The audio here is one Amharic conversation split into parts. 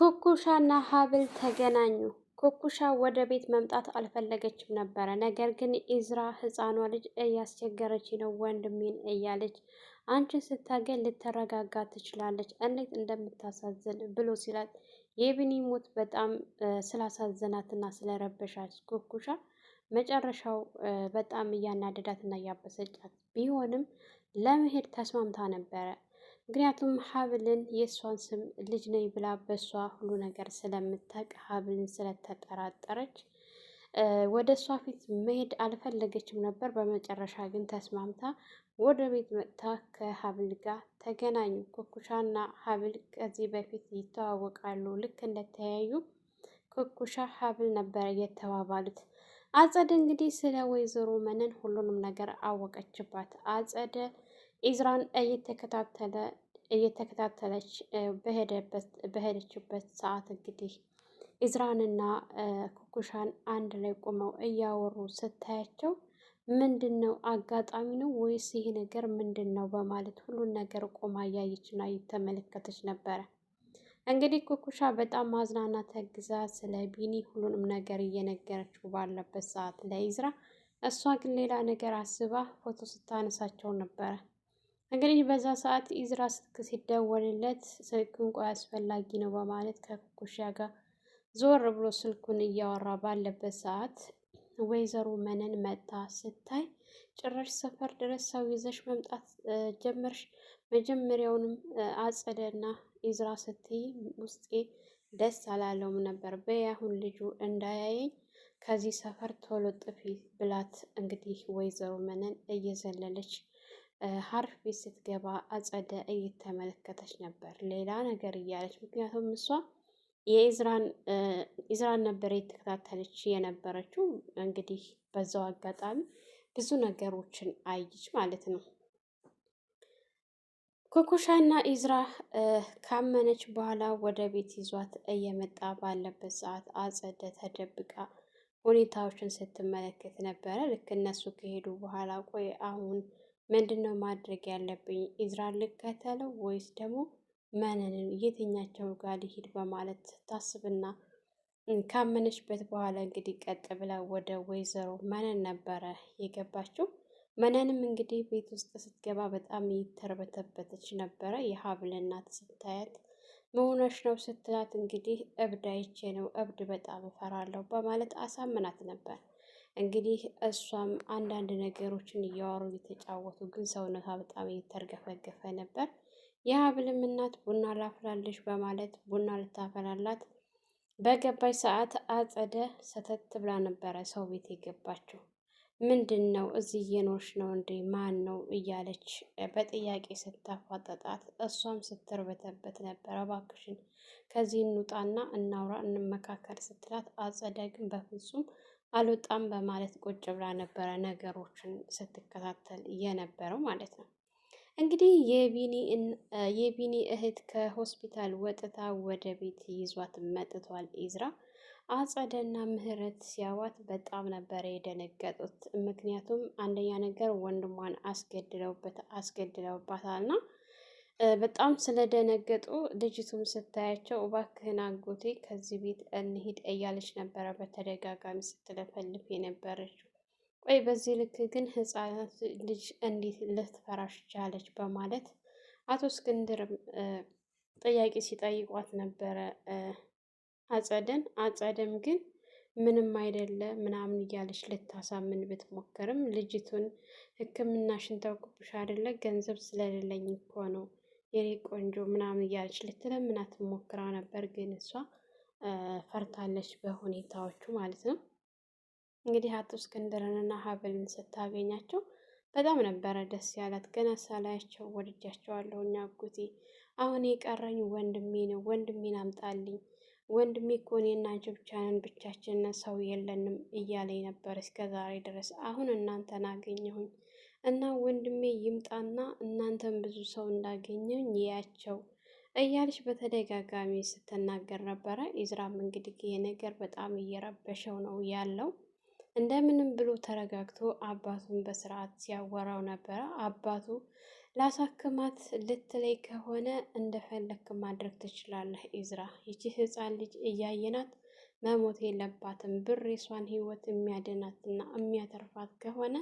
ኩኩሻና ሀብል ተገናኙ። ኩኩሻ ወደ ቤት መምጣት አልፈለገችም ነበረ። ነገር ግን ኢዝራ ህፃኗ ልጅ እያስቸገረች ነው ወንድሜን እያለች አንቺን ስታገኝ ልትረጋጋ ትችላለች፣ እንዴት እንደምታሳዝን ብሎ ሲላት የቢኒ ሞት በጣም ስላሳዘናትና ስለረበሻት ኩኩሻ መጨረሻው በጣም እያናደዳትና እያበሰጫት ቢሆንም ለመሄድ ተስማምታ ነበረ። ምክንያቱም ሀብልን የእሷን ስም ልጅ ነኝ ብላ በእሷ ሁሉ ነገር ስለምታውቅ ሀብልን ስለተጠራጠረች ወደ እሷ ፊት መሄድ አልፈለገችም ነበር። በመጨረሻ ግን ተስማምታ ወደ ቤት መጥታ ከሀብል ጋር ተገናኙ። ኩኩሻና ሀብል ከዚህ በፊት ይተዋወቃሉ። ልክ እንደተያዩ ኩኩሻ ሀብል ነበረ የተባባሉት። አጸደ እንግዲህ ስለ ወይዘሮ መነን ሁሉንም ነገር አወቀችባት። አጸደ ኢዝራን እየተከታተለች በሄደችበት ሰዓት እንግዲህ ኢዝራንና ኩኩሻን አንድ ላይ ቆመው እያወሩ ስታያቸው ምንድን ነው አጋጣሚ ነው ወይስ ይሄ ነገር ምንድን ነው በማለት ሁሉን ነገር ቆማ እያየችና እየተመለከተች ነበረ። እንግዲህ ኩኩሻ በጣም ማዝናና ተግዛ ስለ ቢኒ ሁሉንም ነገር እየነገረችው ባለበት ሰዓት ለኢዝራ እሷ ግን ሌላ ነገር አስባ ፎቶ ስታነሳቸው ነበረ። እንግዲህ በዛ ሰዓት ኢዝራ ስልክ ሲደወልለት ስልኩን ቆይ አስፈላጊ ነው በማለት ከኩኩሻ ጋር ዞር ብሎ ስልኩን እያወራ ባለበት ሰዓት ወይዘሮ መነን መጣ ስታይ ጭራሽ ሰፈር ድረስ ሰው ይዘሽ መምጣት ጀመርሽ። መጀመሪያውንም አጸደና ኢዝራ ስትይ ውስጤ ደስ አላለውም ነበር። በይ አሁን ልጁ እንዳያየኝ ከዚህ ሰፈር ቶሎ ጥፊ ብላት እንግዲህ ወይዘሮ መነን እየዘለለች ሀርፍ ቤት ስትገባ አጸደ እየተመለከተች ነበር ሌላ ነገር እያለች። ምክንያቱም እሷ የኢዝራን ነበር የተከታተለች የነበረችው። እንግዲህ በዛው አጋጣሚ ብዙ ነገሮችን አየች ማለት ነው። ኩኩሻና ኢዝራ ካመነች በኋላ ወደ ቤት ይዟት እየመጣ ባለበት ሰዓት አጸደ ተደብቃ ሁኔታዎችን ስትመለከት ነበረ። ልክ እነሱ ከሄዱ በኋላ ቆይ አሁን ምንድነው ማድረግ ያለብኝ? ኢዝራን ልከተለው ወይስ ደግሞ መነንን የትኛቸው ጋር ሊሄድ በማለት ታስብና ካመነችበት በኋላ እንግዲህ ቀጥ ብላ ወደ ወይዘሮ መነን ነበረ የገባችው። መነንም እንግዲህ ቤት ውስጥ ስትገባ በጣም እየተርበተበተች ነበረ። የሀብል እናት ስታያት መሆነሽ ነው ስትላት እንግዲህ እብድ አይቼ ነው፣ እብድ በጣም እፈራለሁ በማለት አሳምናት ነበር። እንግዲህ እሷም አንዳንድ ነገሮችን እያወሩ እየተጫወቱ ግን ሰውነቷ በጣም እየተርገፈገፈ ነበር። የሀብልም እናት ቡና ላፍላለሽ በማለት ቡና ልታፈላላት በገባች ሰዓት አጸደ ሰተት ብላ ነበረ ሰው ቤት የገባችው። ምንድን ነው እዚህ እየኖርሽ ነው እንዴ? ማን ነው እያለች በጥያቄ ስታፋጠጣት እሷም ስትርበተበት ነበረ። እባክሽን ከዚህ እንውጣና እናውራ እንመካከር ስትላት አጸደ ግን በፍጹም አልወጣም በማለት ቁጭ ብላ ነበረ ነገሮችን ስትከታተል የነበረው ማለት ነው። እንግዲህ የቢኒ እህት ከሆስፒታል ወጥታ ወደ ቤት ይዟት መጥቷል ኢዝራ። አጸደና ምህረት ሲያዋት በጣም ነበረ የደነገጡት። ምክንያቱም አንደኛ ነገር ወንድሟን አስገድለውባታልና በጣም ስለደነገጡ ልጅቱም ስታያቸው እባክህን አጎቴ ከዚህ ቤት እንሂድ እያለች ነበረ በተደጋጋሚ ስትለፈልፍ የነበረችው። ቆይ በዚህ ልክ ግን ህፃናት ልጅ እንዴት ልትፈራሽ ቻለች? በማለት አቶ እስክንድርም ጥያቄ ሲጠይቋት ነበረ አጸደም ግን ምንም አይደለ ምናምን እያለች ልታሳምን ብትሞክርም ልጅቱን ሕክምናሽን ተውኩብሽ አይደለ ገንዘብ ስለሌለኝ እኮ ነው የኔ ቆንጆ ምናምን እያለች ልትለምናት ሞክራ ነበር። ግን እሷ ፈርታለች በሁኔታዎቹ ማለት ነው። እንግዲህ አቶ እስክንድርንና ሀብልን ስታገኛቸው በጣም ነበረ ደስ ያላት። ገና ሳላያቸው ወድጃቸዋለሁኝ አጎቴ፣ አሁን የቀረኝ ወንድሜ ነው፣ ወንድሜን አምጣልኝ፣ ወንድሜ እኮ እኔና አንቺ ብቻ ነን፣ ብቻችንን ሰው የለንም እያለኝ ነበር እስከ ዛሬ ድረስ። አሁን እናንተን አገኘሁኝ እና ወንድሜ ይምጣና እናንተን ብዙ ሰው እንዳገኘኝ ያቸው እያለች በተደጋጋሚ ስትናገር ነበረ። ኢዝራም እንግዲህ ይሄ ነገር በጣም እየረበሸው ነው ያለው። እንደምንም ብሎ ተረጋግቶ አባቱን በስርዓት ሲያወራው ነበረ። አባቱ ላሳክማት ልትለይ ከሆነ እንደፈለክ ማድረግ ትችላለህ ኢዝራ። ይቺ ህፃን ልጅ እያየናት መሞት የለባትም። ብር የሷን ህይወት የሚያድናትና የሚያተርፋት ከሆነ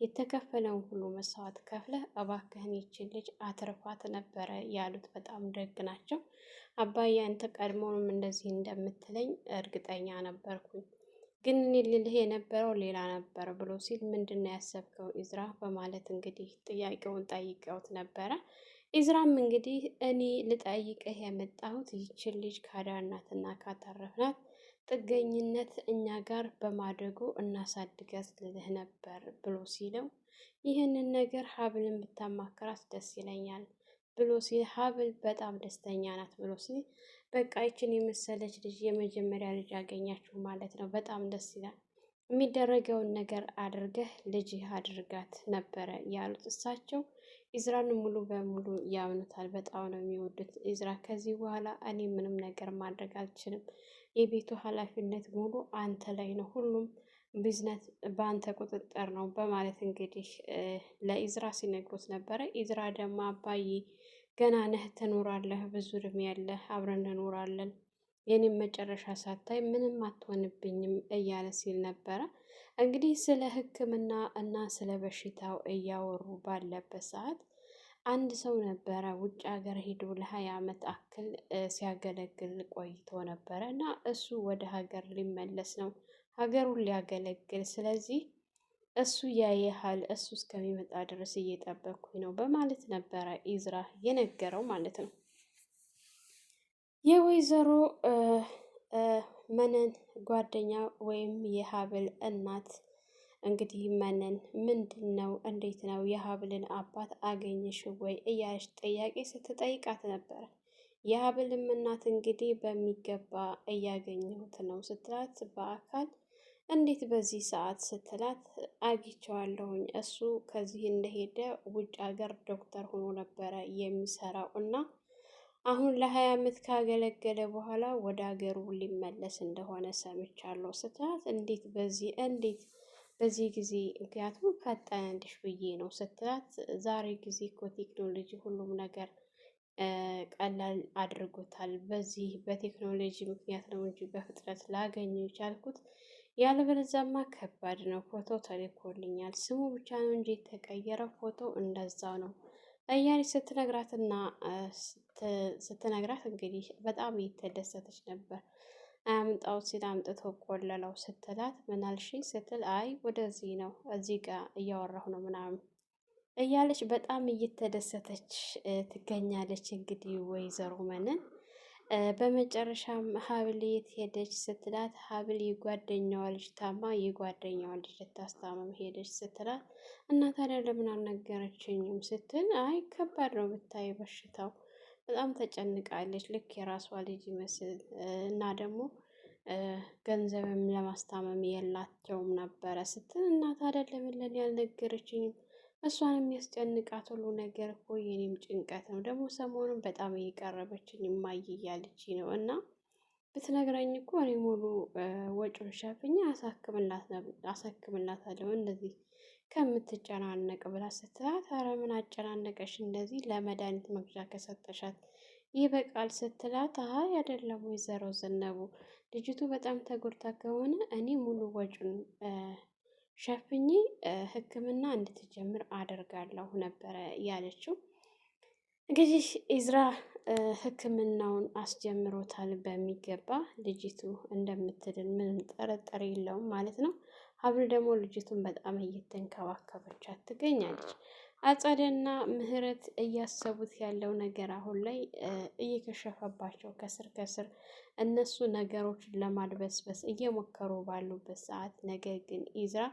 የተከፈለውን ሁሉ መስዋዕት ከፍለህ እባክህን ይችን ልጅ አትርፋት ነበረ ያሉት። በጣም ደግ ናቸው። አባዬ አንተ ቀድሞውንም እንደዚህ እንደምትለኝ እርግጠኛ ነበርኩኝ፣ ግን እኔ ልልህ የነበረው ሌላ ነበር ብሎ ሲል ምንድን ነው ያሰብከው ኢዝራ በማለት እንግዲህ ጥያቄውን ጠይቀውት ነበረ። ኢዝራም እንግዲህ እኔ ልጠይቅህ የመጣሁት ይችን ልጅ ካዳናትና ካተረፍናት ጥገኝነት እኛ ጋር በማደጎ እናሳድጋት ልልህ ነበር ብሎ ሲለው፣ ይህንን ነገር ሀብልን ብታማክራት ደስ ይለኛል ብሎ ሲል፣ ሀብል በጣም ደስተኛ ናት ብሎ ሲል፣ በቃ ይችን የመሰለች ልጅ የመጀመሪያ ልጅ ያገኛችሁ ማለት ነው፣ በጣም ደስ ይላል። የሚደረገውን ነገር አድርገህ ልጅህ አድርጋት ነበረ ያሉት እሳቸው። ኢዝራን ሙሉ በሙሉ ያምኑታል። በጣም ነው የሚወዱት ኢዝራ። ከዚህ በኋላ እኔ ምንም ነገር ማድረግ አልችልም፣ የቤቱ ኃላፊነት ሙሉ አንተ ላይ ነው፣ ሁሉም ቢዝነስ በአንተ ቁጥጥር ነው በማለት እንግዲህ ለኢዝራ ሲነግሩት ነበረ። ኢዝራ ደግሞ አባዬ ገና ነህ፣ ትኖራለህ፣ ብዙ እድሜ ያለህ፣ አብረን እንኖራለን፣ የኔም መጨረሻ ሳታይ ምንም አትሆንብኝም እያለ ሲል ነበረ። እንግዲህ ስለ ሕክምና እና ስለ በሽታው እያወሩ ባለበት ሰዓት አንድ ሰው ነበረ ውጭ ሀገር ሄዶ ለ20 ዓመት አክል ሲያገለግል ቆይቶ ነበረ እና እሱ ወደ ሀገር ሊመለስ ነው፣ ሀገሩን ሊያገለግል። ስለዚህ እሱ ያየሃል፣ እሱ እስከሚመጣ ድረስ እየጠበቅኩኝ ነው በማለት ነበረ ኢዝራ የነገረው ማለት ነው። የወይዘሮ መነን ጓደኛ ወይም የሀብል እናት እንግዲህ መነን ምንድን ነው እንዴት ነው የሀብልን አባት አገኘሽ ወይ እያለች ጥያቄ ስትጠይቃት ነበረ። የሀብልም እናት እንግዲህ በሚገባ እያገኘሁት ነው ስትላት፣ በአካል እንዴት በዚህ ሰዓት ስትላት፣ አግኝቼዋለሁኝ እሱ ከዚህ እንደሄደ ውጭ ሀገር ዶክተር ሆኖ ነበረ የሚሰራው እና አሁን ለ20 ዓመት ካገለገለ በኋላ ወደ ሀገሩ ሊመለስ እንደሆነ ሰምቻለሁ ስትላት፣ እንዴት በዚህ ጊዜ ምክንያቱም ፈጠነልሽ ብዬ ነው ስትላት፣ ዛሬ ጊዜ እኮ ቴክኖሎጂ ሁሉም ነገር ቀላል አድርጎታል። በዚህ በቴክኖሎጂ ምክንያት ነው እንጂ በፍጥነት ላገኘው የቻልኩት፣ ያለበለዚያማ ከባድ ነው። ፎቶ ተልኮልኛል፣ ስሙ ብቻ ነው እንጂ የተቀየረው ፎቶ እንደዛው ነው እያለች ስትነግራት እንግዲህ በጣም እየተደሰተች ነበር። አያምጣው ሲል አምጥቶ ቆለለው ስትላት፣ ምናልሽ ስትል፣ አይ ወደዚህ ነው እዚህ ጋር እያወራሁ ነው ምናምን እያለች በጣም እየተደሰተች ትገኛለች። እንግዲህ ወይዘሮ መነን በመጨረሻም ሀብል የት ሄደች ስትላት፣ ሀብል የጓደኛዋ ልጅ ታማ የጓደኛዋ ልጅ ልታስታመም ሄደች ስትላት፣ እና ታዲያ ለምን አልነገረችኝም ስትል፣ አይ ከባድ ነው ብታይ በሽታው በጣም ተጨንቃለች፣ ልክ የራሷ ልጅ ይመስል እና ደግሞ ገንዘብም ለማስታመም የላቸውም ነበረ ስትል፣ እና ታዲያ ለምን ለኔ ያልነገረችኝም? እሷን የሚያስጨንቃት ሁሉ ነገር እኮ የኔም ጭንቀት ነው። ደግሞ ሰሞኑን በጣም እየቀረበችኝ እማዬ እያለች ነው እና ብትነግረኝ እኮ እኔ ሙሉ ወጪውን ሸፍኜ አሳክምላታለሁ እንደዚህ ከምትጨናነቅ ብላ ስትላት፣ ኧረ ምን አጨናነቀሽ እንደዚህ ለመድኃኒት መግዣ ከሰጠሻት ይበቃል ስትላት፣ አይ አይደለም ወይዘሮ ዘነቡ ልጅቱ በጣም ተጎድታ ከሆነ እኔ ሙሉ ወጪውን ሸፍኜ ሕክምና እንድትጀምር አደርጋለሁ ነበረ ያለችው። እንግዲህ ኢዝራ ሕክምናውን አስጀምሮታል በሚገባ ልጅቱ እንደምትድን ምንም ጥርጥር የለውም ማለት ነው። ሀብል ደግሞ ልጅቱን በጣም እየተንከባከበቻት ትገኛለች። አጸደና ምህረት እያሰቡት ያለው ነገር አሁን ላይ እየከሸፈባቸው ከስር ከስር እነሱ ነገሮችን ለማድበስበስ እየሞከሩ ባሉበት ሰዓት፣ ነገር ግን ኢዝራ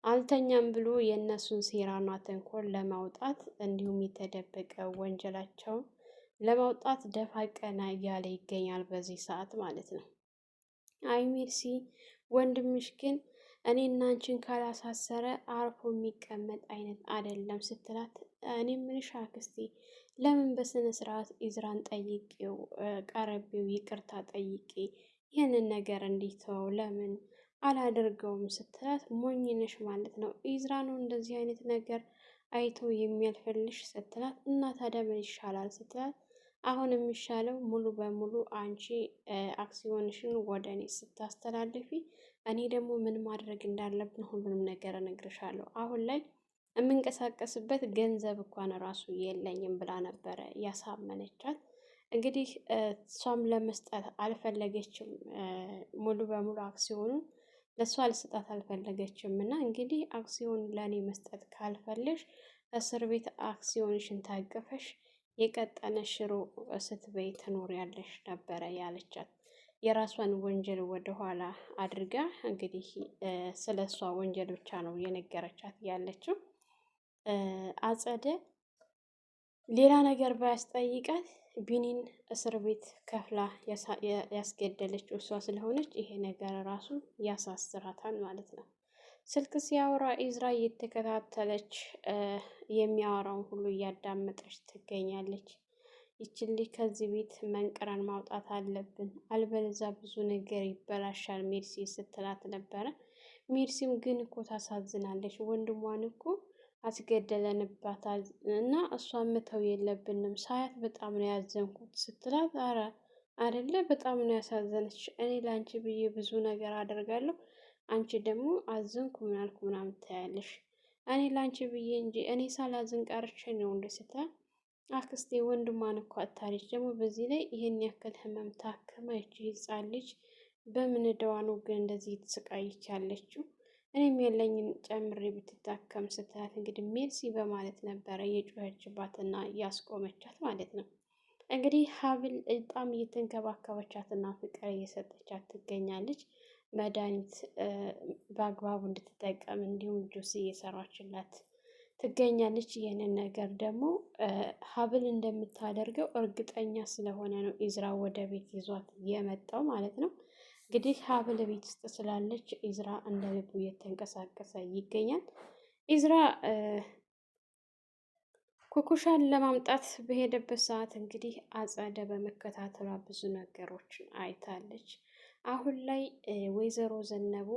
አልተኛም ብሎ የእነሱን ሴራና ተንኮል ለማውጣት እንዲሁም የተደበቀ ወንጀላቸውን ለማውጣት ደፋ ቀና እያለ ይገኛል በዚህ ሰዓት ማለት ነው። አይ ሜርሲ ወንድምሽ ግን እኔና አንቺን ካላሳሰረ አርፎ የሚቀመጥ አይነት አይደለም ስትላት፣ እኔ ምንሽ አክስቴ ለምን በስነ ስርዓት ኢዝራን ጠይቄው ቀረቤው ይቅርታ ጠይቄ ይህንን ነገር እንዲተው ለምን አላደርገውም ስትላት፣ ሞኝነሽ ማለት ነው ኢዝራ ነው እንደዚህ አይነት ነገር አይቶ የሚያልፈልሽ ስትላት፣ እና ታዲያ ምን ይሻላል ስትላት፣ አሁን የሚሻለው ሙሉ በሙሉ አንቺ አክሲዮንሽን ወደ እኔ ስታስተላልፊ፣ እኔ ደግሞ ምን ማድረግ እንዳለብን ሁሉንም ነገር እነግርሻለሁ። አሁን ላይ የምንቀሳቀስበት ገንዘብ እንኳን ራሱ የለኝም ብላ ነበረ ያሳመነቻት። እንግዲህ እሷም ለመስጠት አልፈለገችም። ሙሉ በሙሉ አክሲዮኑን ለእሷ ልስጣት አልፈለገችም። እና እንግዲህ አክሲዮን ለእኔ መስጠት ካልፈለሽ እስር ቤት አክሲዮንሽን ታቅፈሽ የቀጠነ ሽሮ ስትበይ ትኖሪያለሽ ነበረ ያለቻት። የራሷን ወንጀል ወደኋላ አድርጋ እንግዲህ ስለ እሷ ወንጀል ብቻ ነው የነገረቻት ያለችው። አጸደ ሌላ ነገር ባያስጠይቃት ቢኒን እስር ቤት ከፍላ ያስገደለችው እሷ ስለሆነች ይሄ ነገር ራሱ ያሳስራታል ማለት ነው። ስልክ ሲያወራ ኢዝራ እየተከታተለች የሚያወራውን ሁሉ እያዳመጠች ትገኛለች። ይችን ልጅ ከዚህ ቤት መንቅረን ማውጣት አለብን፣ አልበለዛ ብዙ ነገር ይበላሻል ሜርሲ ስትላት ነበረ። ሜርሲም ግን እኮ ታሳዝናለች፣ ወንድሟን እኮ አስገደለንባታል እና እሷን መተው የለብንም፣ ሳያት በጣም ነው ያዘንኩት ስትላት፣ አረ አይደለ በጣም ነው ያሳዘነች፣ እኔ ለአንቺ ብዬ ብዙ ነገር አደርጋለሁ፣ አንቺ ደግሞ አዘንኩ ምናልኩ ምናምን ታያለሽ፣ እኔ ለአንቺ ብዬ እንጂ እኔ ሳላዝን ቀርቼ ነው እንደ ስትላት፣ አክስቴ ወንድሟን እኮ አታለች፣ ደግሞ በዚህ ላይ ይሄን ያክል ህመም ታክማ ይቺ ህፃን ልጅ በምን እደዋ ነው ግን እንደዚህ የተሰቃየች ያለችው? እኔም የለኝን ጨምሬ ብትታከም ስትላት እንግዲህ ሜርሲ በማለት ነበረ የጮኸችባትና ያስቆመቻት ማለት ነው። እንግዲህ ሀብል በጣም እየተንከባከበቻትና ፍቅር እየሰጠቻት ትገኛለች። መድኃኒት በአግባቡ እንድትጠቀም እንዲሁም ጁስ እየሰራችላት ትገኛለች። ይህንን ነገር ደግሞ ሀብል እንደምታደርገው እርግጠኛ ስለሆነ ነው ኢዝራ ወደ ቤት ይዟት የመጣው ማለት ነው። እንግዲህ ሀብል ቤት ውስጥ ስላለች ኢዝራ እንደ ልቡ እየተንቀሳቀሰ ይገኛል። ኢዝራ ኩኩሻን ለማምጣት በሄደበት ሰዓት እንግዲህ አጸደ በመከታተሏ ብዙ ነገሮችን አይታለች። አሁን ላይ ወይዘሮ ዘነቡ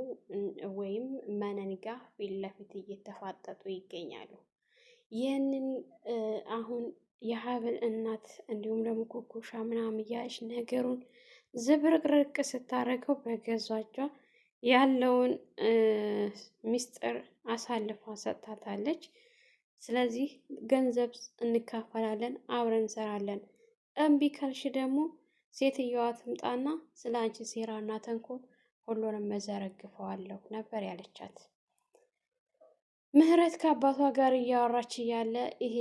ወይም መነንጋ ፊት ለፊት እየተፋጠጡ ይገኛሉ። ይህንን አሁን የሀብል እናት እንዲሁም ደግሞ ኩኩሻ ምናምን እያለች ነገሩን ዝብርቅርቅ ስታደርገው በገዟቿ ያለውን ሚስጥር አሳልፋ ሰጥታታለች። ስለዚህ ገንዘብ እንካፈላለን፣ አብረን እንሰራለን፣ እምቢ ካልሽ ደግሞ ሴትየዋ ትምጣና ስለ አንቺ ሴራና ተንኮል ሁሉንም መዘረግፈዋለሁ ነበር ያለቻት። ምህረት ከአባቷ ጋር እያወራች እያለ ይሄ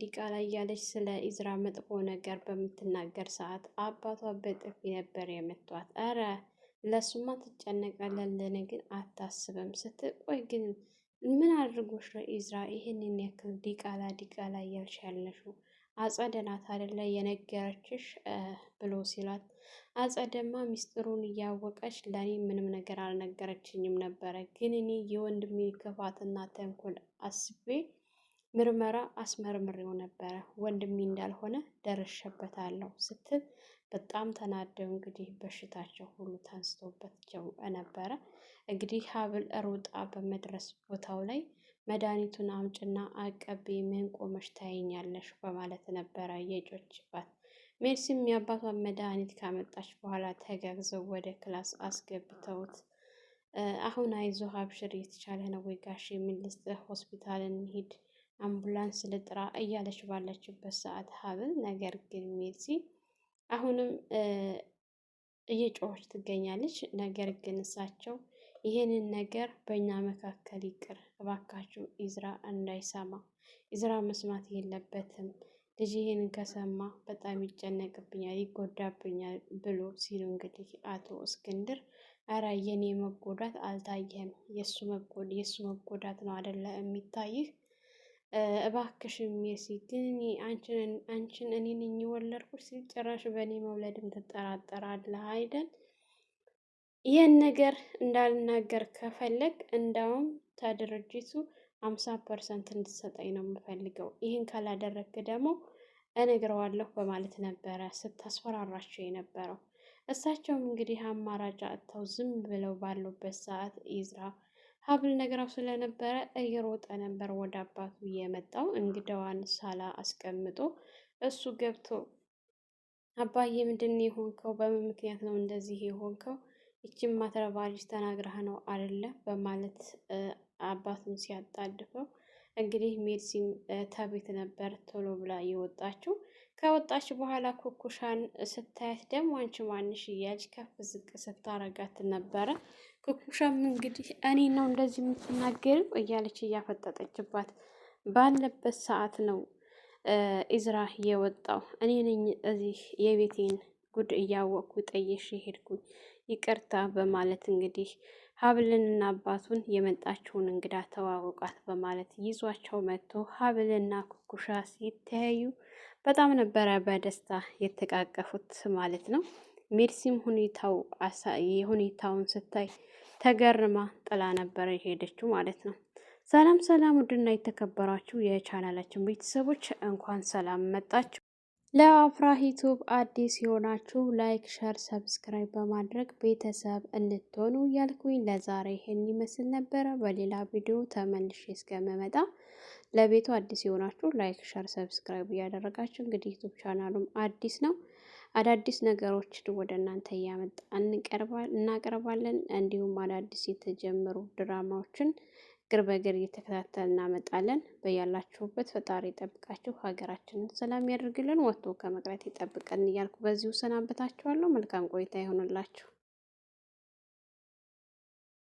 ዲቃላ እያለች ስለ ኢዝራ መጥፎ ነገር በምትናገር ሰዓት አባቷ በጥፊ ነበር የመቷት። አረ ለሱማ ትጨነቃለህ፣ ለእኔ ግን አታስብም ስትል፣ ቆይ ግን ምን አድርጎሽ ነው ኢዝራ ይህንን ያክል ዲቃላ እያልሽ ያለሽው? አጸደ ናት አይደለ የነገረችሽ ብሎ ሲላት፣ አጸደማ ሚስጥሩን እያወቀች ለእኔ ምንም ነገር አልነገረችኝም ነበረ፣ ግን እኔ የወንድሜ ክፋትና ተንኮል አስቤ ምርመራ አስመርምሬው ነበረ፣ ወንድሜ እንዳልሆነ ደርሼበታለሁ ስትል በጣም ተናደው እንግዲህ በሽታቸው ሁሉ ተንስቶባቸው ነበረ። እንግዲህ ሀብል ሮጣ በመድረስ ቦታው ላይ መድኃኒቱን አምጭና አቀቤ ምን ቆመሽ ታይኛለሽ በማለት ነበረ የጮችባት። ሜርሲም የአባቷን መድኃኒት ካመጣች በኋላ ተጋግዘው ወደ ክላስ አስገብተውት አሁን አይዞህ አብሽር እየተቻለ ነው ወይ ጋሽ የሚልስ ሆስፒታል እንሂድ አምቡላንስ ልጥራ እያለች ባለችበት ሰዓት ሀብል ነገር ግን ሜርሲ አሁንም እየጮኸች ትገኛለች። ነገር ግን እሳቸው ይህንን ነገር በእኛ መካከል ይቅር እባካችሁ፣ ኢዝራ እንዳይሰማ፣ ኢዝራ መስማት የለበትም፣ ልጅ ይህንን ከሰማ በጣም ይጨነቅብኛል፣ ይጎዳብኛል ብሎ ሲሉ እንግዲህ አቶ እስክንድር አረ የኔ መጎዳት አልታየህም፣ የእሱ መጎዳት ነው አደለ የሚታይህ፣ እባክሽ ሜርሲ ግን አንቺን እኔ ነኝ የወለድኩሽ ሲል ጭራሽ በእኔ መውለድም ትጠራጠራለህ አይደል? ይህን ነገር እንዳልናገር ከፈለግ እንዳውም ከድርጅቱ 50% እንድትሰጠኝ ነው የምፈልገው፣ ይህን ካላደረግክ ደግሞ እነግረዋለሁ በማለት ነበረ ስታስፈራራቸው የነበረው። እሳቸውም እንግዲህ አማራጭ አጥተው ዝም ብለው ባሉበት ሰዓት ኢዝራ ሀብል ነግራው ስለነበረ እየሮጠ ነበር ወደ አባቱ የመጣው። እንግዳዋን ሳላ አስቀምጦ እሱ ገብቶ አባዬ ምንድን ነው የሆንከው? በምን ምክንያት ነው እንደዚህ የሆንከው? ይቺን ማትረባ ልጅ ተናግረህ ነው አይደለ? በማለት አባቱን ሲያጣድፈው እንግዲህ ሜርሲም ተቤት ነበር ቶሎ ብላ የወጣችው። ከወጣች በኋላ ኩኩሻን ስታያት ደግሞ አንቺ ማንሽ እያለች ከፍ ዝቅ ስታረጋት ነበረ። ኩኩሻም እንግዲህ እኔ ነው እንደዚህ የምትናገሪው እያለች እያፈጠጠችባት ባለበት ሰዓት ነው ኢዝራ የወጣው። እኔ ነኝ እዚህ የቤቴን ጉድ እያወቅኩ ጠየሽ ሄድኩኝ ይቅርታ በማለት እንግዲህ ሀብልንና አባቱን የመጣችውን እንግዳ ተዋወቃት በማለት ይዟቸው መጥቶ ሀብልና ኩኩሻ ሲተያዩ በጣም ነበረ በደስታ የተቃቀፉት ማለት ነው። ሜርሲም ሁኔታውን ስታይ ተገርማ ጥላ ነበረ የሄደችው ማለት ነው። ሰላም ሰላም፣ ውድና የተከበራችሁ የቻናላችን ቤተሰቦች እንኳን ሰላም መጣችሁ። ለአፍራህ ዩቲዩብ አዲስ የሆናችሁ ላይክ፣ ሸር፣ ሰብስክራይብ በማድረግ ቤተሰብ እንድትሆኑ እያልኩኝ ለዛሬ ይሄን ይመስል ነበረ። በሌላ ቪዲዮ ተመልሼ እስከምመጣ ለቤቱ አዲስ የሆናችሁ ላይክ፣ ሸር፣ ሰብስክራይብ እያደረጋችሁ እንግዲህ ዩቲዩብ ቻናሉም አዲስ ነው። አዳዲስ ነገሮችን ወደ እናንተ እያመጣ እናቀርባለን። እንዲሁም አዳዲስ የተጀመሩ ድራማዎችን እግር በእግር እየተከታተል እናመጣለን። በያላችሁበት ፈጣሪ ይጠብቃችሁ፣ ሀገራችንን ሰላም ያደርግልን፣ ወጥቶ ከመቅረት ይጠብቀን እያልኩ በዚሁ ሰናበታችኋለሁ። መልካም ቆይታ ይሆንላችሁ።